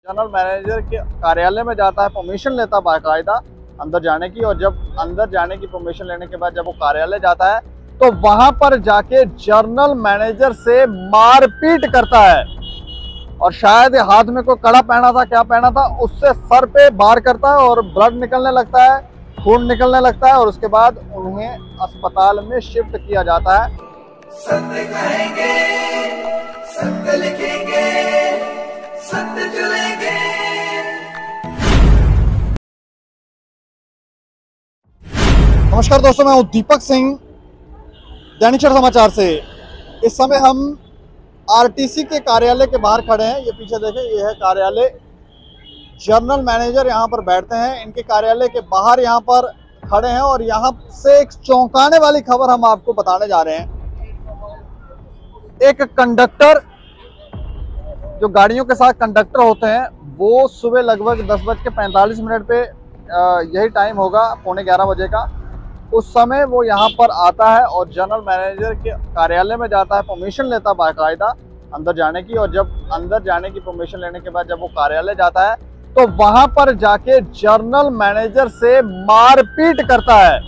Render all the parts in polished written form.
General manager के कार्यालय में जाता है, परमिशन लेता है बाकायदा अंदर जाने की। और जब अंदर जाने की परमिशन लेने के बाद जब वो कार्यालय जाता है तो वहां पर जाके जनरल मैनेजर से मारपीट करता है। और शायद हाथ में कोई कड़ा पहना था, क्या पहना था, उससे सर पे वार करता है और ब्लड निकलने लगता है, खून निकलने लगता है। और उसके बाद उन्हें अस्पताल में शिफ्ट किया जाता है। सत्य कहेंगे, सत्य लिखेंगे, सत्य चलेंगे। नमस्कार दोस्तों, मैं हूं दीपक सिंह, दैनिक क्षण समाचार से। इस समय हम आरटीसी के कार्यालय के बाहर खड़े हैं। ये पीछे देखें, ये है कार्यालय। जनरल मैनेजर यहाँ पर बैठते हैं। इनके कार्यालय के बाहर यहाँ पर खड़े हैं और यहाँ से एक चौंकाने वाली खबर हम आपको बताने जा रहे हैं। एक कंडक्टर, जो गाड़ियों के साथ कंडक्टर होते हैं, वो सुबह लगभग 10:45 पे, यही टाइम होगा, 11:15 बजे का, उस समय वो यहाँ पर आता है और जनरल मैनेजर के कार्यालय में जाता है, परमिशन लेता है बाकायदा अंदर जाने की। और जब अंदर जाने की परमिशन लेने के बाद जब वो कार्यालय जाता है तो वहां पर जाके जनरल मैनेजर से मारपीट करता है।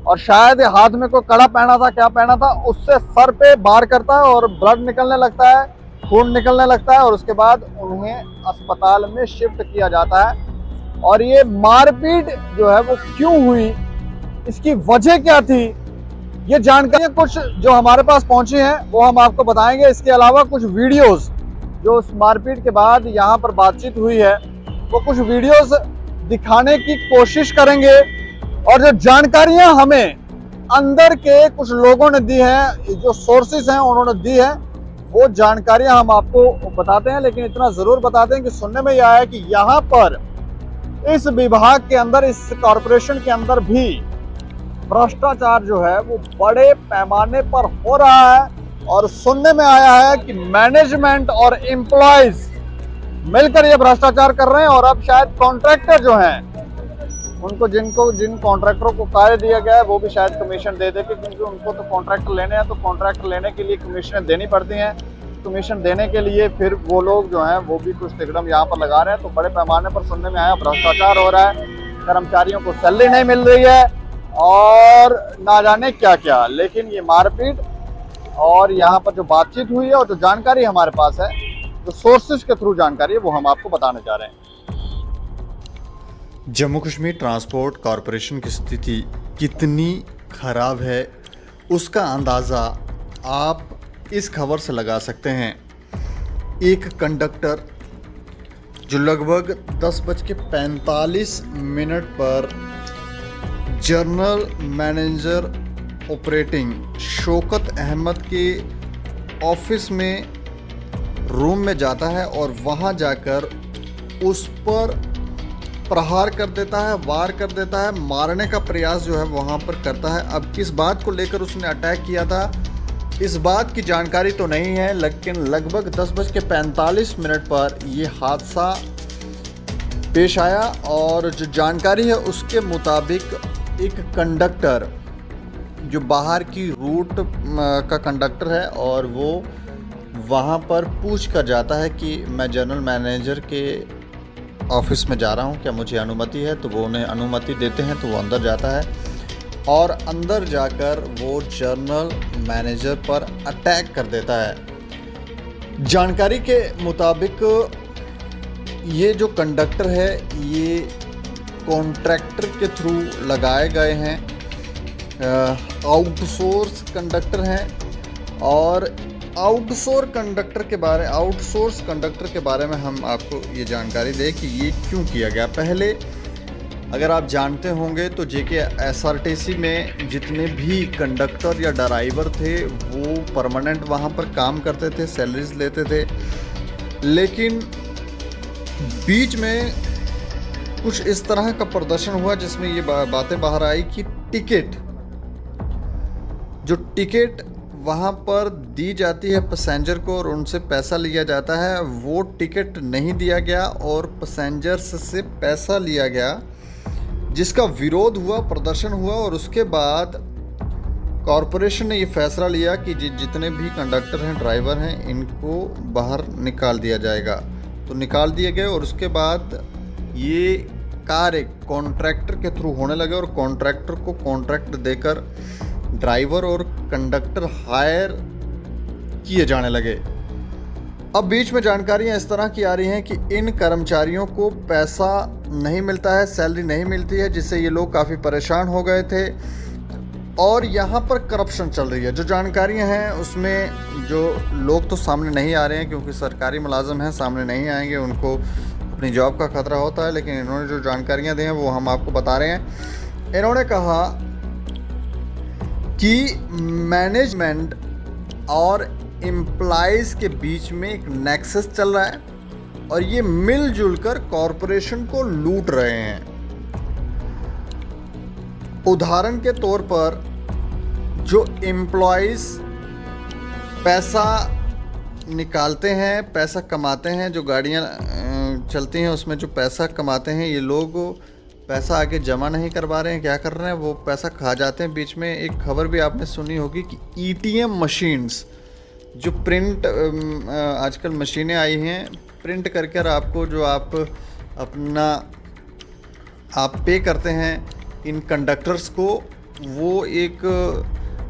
और शायद हाथ में कोई कड़ा पहना था, क्या पहना था, उससे सर पे वार करता है और ब्लड निकलने लगता है, खून निकलने लगता है। और उसके बाद उन्हें अस्पताल में शिफ्ट किया जाता है। और ये मारपीट जो है वो क्यों हुई, इसकी वजह क्या थी, ये जानकारियां कुछ जो हमारे पास पहुंची हैं वो हम आपको बताएंगे। इसके अलावा कुछ वीडियोस जो उस मारपीट के बाद यहाँ पर बातचीत हुई है, वो कुछ वीडियोस दिखाने की कोशिश करेंगे। और जो जानकारियां हमें अंदर के कुछ लोगों ने दी हैं, जो सोर्सेस हैं उन्होंने दी है, वो जानकारियां हम आपको बताते हैं। लेकिन इतना जरूर बताते हैं कि सुनने में यह आया कि यहाँ पर इस विभाग के अंदर, इस कॉरपोरेशन के अंदर भी भ्रष्टाचार जो है वो बड़े पैमाने पर हो रहा है। और सुनने में आया है कि मैनेजमेंट और एम्प्लॉयज मिलकर ये भ्रष्टाचार कर रहे हैं। और अब शायद कॉन्ट्रैक्टर जो हैं, उनको जिन कॉन्ट्रैक्टरों को कार्य दिया गया है वो भी शायद कमीशन दे देंगे, क्योंकि उनको तो कॉन्ट्रैक्ट लेने हैं, तो कॉन्ट्रैक्ट लेने के लिए कमीशन देनी पड़ती हैं। कमीशन देने के लिए फिर वो लोग जो हैं वो भी कुछ तिकड़म यहाँ पर लगा रहे हैं। तो बड़े पैमाने पर सुनने में आया भ्रष्टाचार हो रहा है, कर्मचारियों को सैलरी नहीं मिल रही है और ना जाने क्या क्या। लेकिन ये मारपीट और यहाँ पर जो बातचीत हुई है और जो जानकारी हमारे पास है, जो सोर्सेज के थ्रू जानकारी है, वो हम आपको बताने जा रहे हैं। जम्मू कश्मीर ट्रांसपोर्ट कॉरपोरेशन की स्थिति कितनी खराब है उसका अंदाज़ा आप इस खबर से लगा सकते हैं। एक कंडक्टर जो लगभग 10:45 पर general manager operating Shaukat Ahmad के ऑफिस में रूम में जाता है और वहां जाकर उस पर प्रहार कर देता है, वार कर देता है, मारने का प्रयास जो है वहां पर करता है। अब किस बात को लेकर उसने अटैक किया था, इस बात की जानकारी तो नहीं है, लेकिन लगभग 10:45 पर यह हादसा पेश आया। और जो जानकारी है उसके मुताबिक एक कंडक्टर जो बाहर की रूट का कंडक्टर है और वो वहाँ पर पूछ कर जाता है कि मैं जनरल मैनेजर के ऑफिस में जा रहा हूँ, क्या मुझे अनुमति है। तो वो उन्हें अनुमति देते हैं, तो वो अंदर जाता है और अंदर जाकर वो जनरल मैनेजर पर अटैक कर देता है। जानकारी के मुताबिक ये जो कंडक्टर है ये कॉन्ट्रैक्टर के थ्रू लगाए गए हैं, आउटसोर्स कंडक्टर हैं। और आउटसोर्स कंडक्टर के बारे में हम आपको ये जानकारी दें कि ये क्यों किया गया। पहले अगर आप जानते होंगे तो JKSRTC में जितने भी कंडक्टर या ड्राइवर थे वो परमानेंट वहाँ पर काम करते थे, सैलरीज लेते थे। लेकिन बीच में कुछ इस तरह का प्रदर्शन हुआ जिसमें ये बातें बाहर आई कि टिकट वहाँ पर दी जाती है पैसेंजर को और उनसे पैसा लिया जाता है, वो टिकट नहीं दिया गया और पैसेंजर्स से पैसा लिया गया, जिसका विरोध हुआ, प्रदर्शन हुआ। और उसके बाद कॉरपोरेशन ने ये फैसला लिया कि जितने भी कंडक्टर हैं, ड्राइवर हैं, इनको बाहर निकाल दिया जाएगा। तो निकाल दिए गए और उसके बाद ये कार्य कॉन्ट्रैक्टर के थ्रू होने लगे और कॉन्ट्रैक्टर को कॉन्ट्रैक्ट देकर ड्राइवर और कंडक्टर हायर किए जाने लगे। अब बीच में जानकारियां इस तरह की आ रही हैं कि इन कर्मचारियों को पैसा नहीं मिलता है, सैलरी नहीं मिलती है, जिससे ये लोग काफ़ी परेशान हो गए थे और यहाँ पर करप्शन चल रही है। जो जानकारियां हैं उसमें जो लोग तो सामने नहीं आ रहे हैं क्योंकि सरकारी मुलाजिम हैं, सामने नहीं आएंगे, उनको अपनी जॉब का खतरा होता है, लेकिन इन्होंने जो जानकारियां दी हैं वो हम आपको बता रहे हैं। इन्होंने कहा कि मैनेजमेंट और एम्प्लॉइज के बीच में एक नेक्सस चल रहा है और ये मिलजुल कर कॉरपोरेशन को लूट रहे हैं। उदाहरण के तौर पर जो एम्प्लॉइज पैसा निकालते हैं, पैसा कमाते हैं, जो गाड़ियां चलती हैं उसमें जो पैसा कमाते हैं, ये लोग पैसा आगे जमा नहीं करवा रहे हैं। क्या कर रहे हैं, वो पैसा खा जाते हैं। बीच में एक खबर भी आपने सुनी होगी कि ETM मशीन्स जो प्रिंट आजकल मशीनें आई हैं, प्रिंट करके आपको जो आप अपना आप पे करते हैं इन कंडक्टर्स को, वो एक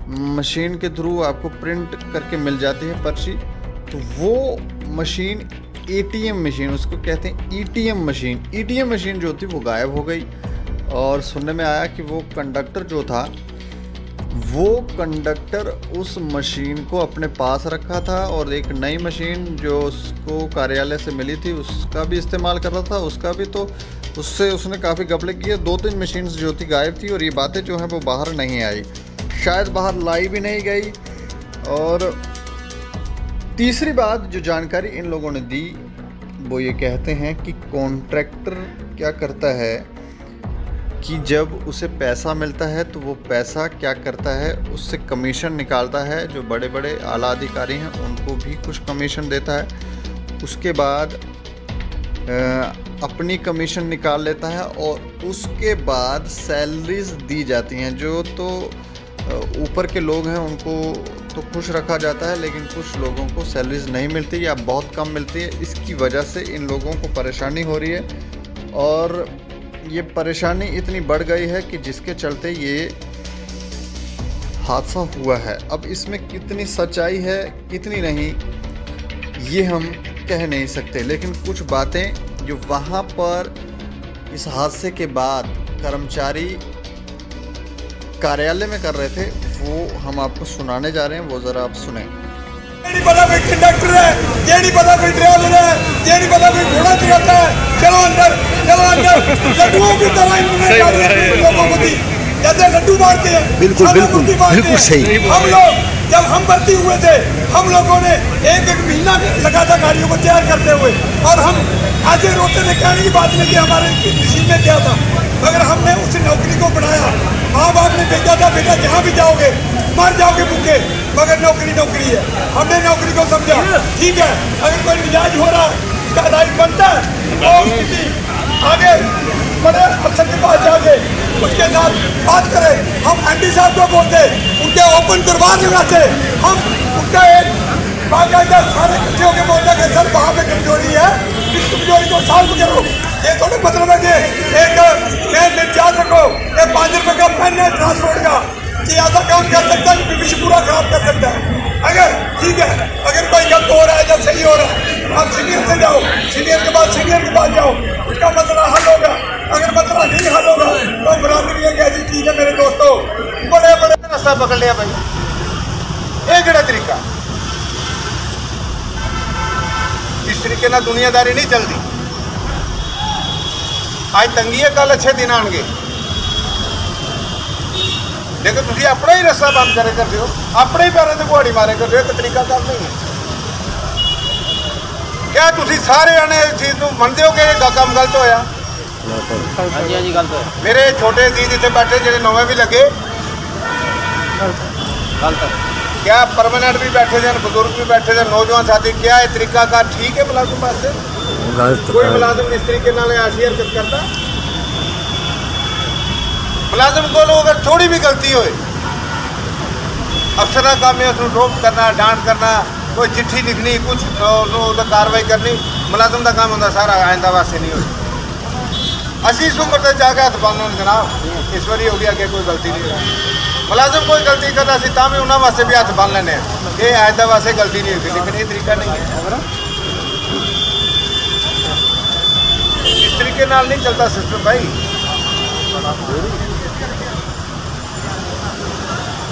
मशीन के थ्रू आपको प्रिंट करके मिल जाती है पर्ची। तो वो मशीन ATM मशीन, उसको कहते हैं ETM मशीन। ETM मशीन जो थी वो गायब हो गई और सुनने में आया कि वो कंडक्टर जो था, वो कंडक्टर उस मशीन को अपने पास रखा था और एक नई मशीन जो उसको कार्यालय से मिली थी उसका भी इस्तेमाल कर रहा था। उसका भी तो उससे उसने काफ़ी घपले किए। 2-3 मशीन्स जो थी गायब थी और ये बातें जो हैं वो बाहर नहीं आई, शायद बाहर लाई भी नहीं गई। और तीसरी बात जो जानकारी इन लोगों ने दी वो ये कहते हैं कि कॉन्ट्रैक्टर क्या करता है कि जब उसे पैसा मिलता है तो वो पैसा क्या करता है, उससे कमीशन निकालता है। जो बड़े बड़े आला अधिकारी हैं उनको भी कुछ कमीशन देता है, उसके बाद अपनी कमीशन निकाल लेता है और उसके बाद सैलरीज दी जाती हैं। जो तो ऊपर के लोग हैं उनको तो खुश रखा जाता है, लेकिन कुछ लोगों को सैलरीज नहीं मिलती या बहुत कम मिलती है। इसकी वजह से इन लोगों को परेशानी हो रही है और ये परेशानी इतनी बढ़ गई है कि जिसके चलते ये हादसा हुआ है। अब इसमें कितनी सच्चाई है कितनी नहीं ये हम कह नहीं सकते, लेकिन कुछ बातें जो वहाँ पर इस हादसे के बाद कर्मचारी कार्यालय में कर रहे थे वो हम आपको सुनाने जा रहे हैं, वो ज़रा आप सुने। ये नहीं पता कोई कंडक्टर है, ये नहीं पता कोई ड्राइवर है, ये नहीं पता कोई घोड़ा चलाता है। चलो अंदर, चलो अंदर। लड्डुओं की तरह इन्होंने लोगों को दी, जैसे लड्डू बांटते हैं। बिल्कुल बिल्कुल बिल्कुल सही। हम लोग जब हम भर्ती हुए थे, हम लोगों ने एक महीना लगा था गाड़ियों को तैयार करते हुए, और हम आज रोते थे, कहने की बात नहीं कि हमारे नसीब में क्या था, मगर हमने उस नौकरी को बढ़ाया। माँ बाप ने भेजा था, बेटा जहाँ भी जाओगे मर जाओगे भूखे, मगर नौकरी नौकरी है। हमने नौकरी को समझा, ठीक है, अगर कोई मिजाज हो रहा है उसका राइट बनता है, और किसी आगे बड़े अफसर के पास जाके उसके साथ बात करें। हम एमडी साहब को बोलते, उनके ओपन दरबार लगाते, हम उनका एक बाकायदा सारे इकट्ठे होकर बोलते कि सर वहाँ पे कमजोरी है, इस कमजोरी को सॉल्व करो। ये थोड़ा मतलब है कि एक पेन याद रखो, ये 5 रुपये का पेन है ट्रांसपोर्ट का, ये ऐसा काम कर सकता है कि विश्व पूरा खराब कर सकता है। अगर ठीक है, अगर कोई गलत हो रहा है या सही हो रहा है, आप सीनियर से जाओ, सीनियर के बाद सीनियर के पास जाओ, उसका मसला हल होगा। अगर मसला नहीं हल होगा तो बराबरी एक ऐसी चीज़ है मेरे दोस्तों, बड़े बड़े रास्ता पकड़ लिया भाई, एक तरीका। इस तरीके ना दुनियादारी नहीं चलती। आज तंगी है, कल अच्छे दिन आएंगे। देखो तुम अपना ही रस्ता बंद करे करते हो, अपने ही पैरों से गुहाड़ी मारे करते हो, एक तरीका कर नहीं है। क्या तुम सारे जने इस चीज़ को मनते हो कि काम गलत होया? मेरे छोटे जी जिथे बैठे जो नवे भी लगे, क्या परमानेंट भी बैठे थे, बुजुर्ग भी बैठे थे, नौजवान साथी, क्या ये तरीका का ठीक है मुलाजिम पास? कोई मुलाजिम इस तरीके ऐसी हरकत करता? मुलाजिम को अगर थोड़ी भी गलती हो, अफसर का काम है उसको रोक करना, डांट करना, कोई चिट्ठी लिखनी, कुछ कार्रवाई करनी, मुलाजम का काम होंगे सारा आइंदा वास्ते नहीं होगी। असी इस उम्र तक जाके हथ पाने जनाब इस बारी हो गया कि कोई गलती नहीं हुई। मुलाजम कोई गलती करता असी तां भी उन्होंने वास्ते भी हथ बन लेने ये आइंदा वास्ते गलती नहीं होगी, लेकिन ये तरीका नहीं है। इस तरीके नाल नहीं चलता सिस्टम भाई।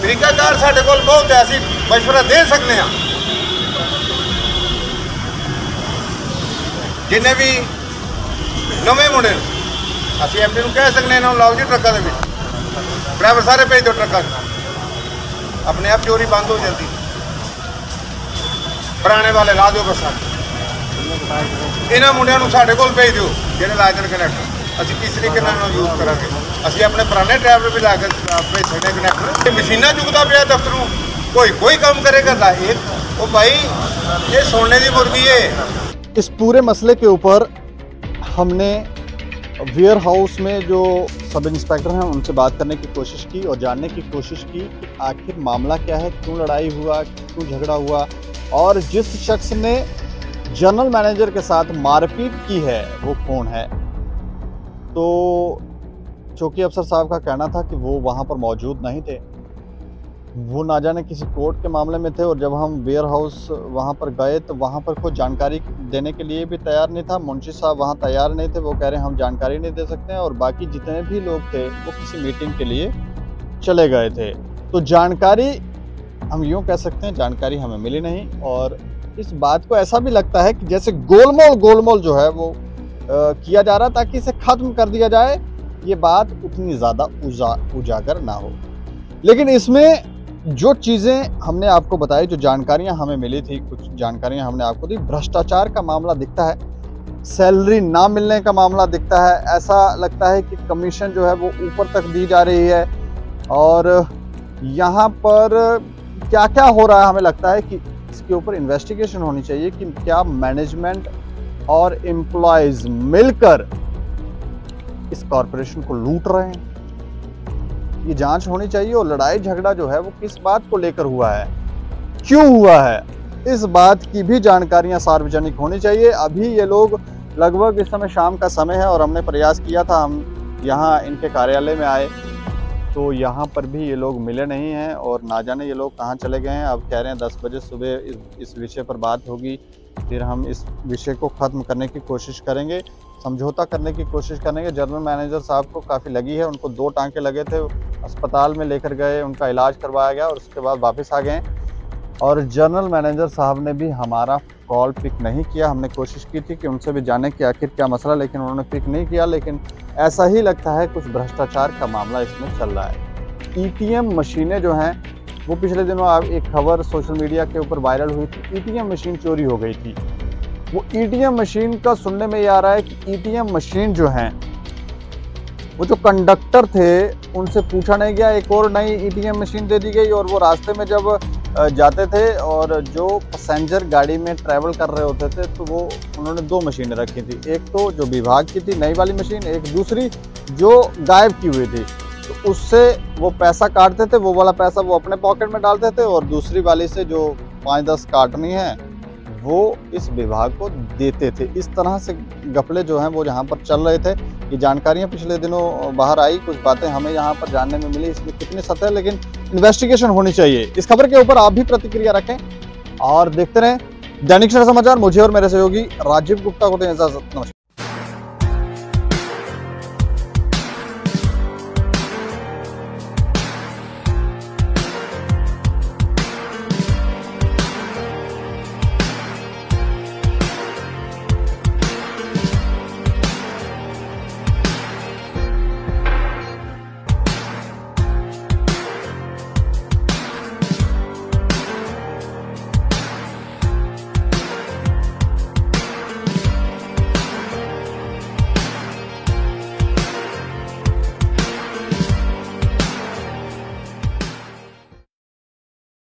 तरीकाकार साढ़े कोल बहुत है, असी मशवरा दे सकते हैं। जिन्हें भी नवे मुंडे असी एम डी को कह सकते हैं लाओ जी ट्रकों के ड्राइवर सारे भेज दो ट्रकों अपने आप चोरी बंद हो जाती। पुराने वाले ला दो बसा इन्होंने मुंडिया साढ़े कोल भेज दो जिन्हें लाए देन कनैक्टर। असी किस तरीके यूज करा असी अपने पुराने ड्राइवर भी ला कर भेज सकते हैं कनैक्टर। मशीना चुकता पाया दफ्तरों कोई काम करेगा एक वो भाई ये सोने की मुर्गी है। इस पूरे मसले के ऊपर हमने वेयर हाउस में जो सब इंस्पेक्टर हैं उनसे बात करने की कोशिश की और जानने की कोशिश की कि आखिर मामला क्या है, क्यों लड़ाई हुआ, क्यों झगड़ा हुआ और जिस शख्स ने जनरल मैनेजर के साथ मारपीट की है वो कौन है। तो चौकी अफसर साहब का कहना था कि वो वहाँ पर मौजूद नहीं थे, वो ना जाने किसी कोर्ट के मामले में थे और जब हम वेयर हाउस वहाँ पर गए तो वहाँ पर कोई जानकारी देने के लिए भी तैयार नहीं था। मुंशी साहब वहाँ तैयार नहीं थे, वो कह रहे हैं हम जानकारी नहीं दे सकते हैं और बाकी जितने भी लोग थे वो किसी मीटिंग के लिए चले गए थे। तो जानकारी हम यूँ कह सकते हैं जानकारी हमें मिली नहीं और इस बात को ऐसा भी लगता है कि जैसे गोलमोल जो है वो किया जा रहा ताकि इसे ख़त्म कर दिया जाए, ये बात उतनी ज़्यादा उजागर ना हो। लेकिन इसमें जो चीज़ें हमने आपको बताई, जो जानकारियां हमें मिली थी, कुछ जानकारियां हमने आपको दी, भ्रष्टाचार का मामला दिखता है, सैलरी ना मिलने का मामला दिखता है। ऐसा लगता है कि कमीशन जो है वो ऊपर तक दी जा रही है और यहाँ पर क्या क्या हो रहा है हमें लगता है कि इसके ऊपर इन्वेस्टिगेशन होनी चाहिए कि क्या मैनेजमेंट और एम्प्लॉयज़ मिलकर इस कॉरपोरेशन को लूट रहे हैं। ये जांच होनी चाहिए और लड़ाई झगड़ा जो है वो किस बात को लेकर हुआ है, क्यों हुआ है, इस बात की भी जानकारियां सार्वजनिक होनी चाहिए। अभी ये लोग लगभग इस समय शाम का समय है और हमने प्रयास किया था, हम यहाँ इनके कार्यालय में आए तो यहाँ पर भी ये लोग मिले नहीं हैं और ना जाने ये लोग कहाँ चले गए हैं। अब कह रहे हैं 10 बजे सुबह इस विषय पर बात होगी, फिर हम इस विषय को ख़त्म करने की कोशिश करेंगे, समझौता करने की कोशिश करेंगे। जनरल मैनेजर साहब को काफ़ी लगी है, उनको 2 टांके लगे थे, अस्पताल में लेकर गए, उनका इलाज करवाया गया और उसके बाद वापस आ गए और जनरल मैनेजर साहब ने भी हमारा कॉल पिक नहीं किया। हमने कोशिश की थी कि उनसे भी जाने कि आखिर क्या मसला, लेकिन उन्होंने पिक नहीं किया। लेकिन ऐसा ही लगता है कुछ भ्रष्टाचार का मामला इसमें चल रहा है। ईटीएम मशीनें जो हैं वो पिछले दिनों एक खबर सोशल मीडिया के ऊपर वायरल हुई थी, ईटीएम मशीन चोरी हो गई थी। वो ईटीएम मशीन का सुनने में ये आ रहा है कि ईटीएम मशीन जो हैं वो जो कंडक्टर थे उनसे पूछा नहीं गया, एक और नई ईटीएम मशीन दे दी गई और वो रास्ते में जब जाते थे और जो पैसेंजर गाड़ी में ट्रैवल कर रहे होते थे तो वो उन्होंने 2 मशीनें रखी थी, एक तो जो विभाग की थी नई वाली मशीन, एक दूसरी जो गायब की हुई थी। तो उससे वो पैसा काटते थे, वो वाला पैसा वो अपने पॉकेट में डालते थे और दूसरी वाली से जो 5-10 काटनी है वो इस विभाग को देते थे। इस तरह से घपले जो हैं वो यहाँ पर चल रहे थे। ये जानकारियाँ पिछले दिनों बाहर आई, कुछ बातें हमें यहाँ पर जानने में मिली, इसमें कितनी सत्य है, लेकिन इन्वेस्टिगेशन होनी चाहिए। इस खबर के ऊपर आप भी प्रतिक्रिया रखें और देखते रहें दैनिक सवेरा समाचार। मुझे और मेरे सहयोगी राजीव गुप्ता को दें इजाजत। नमस्कार।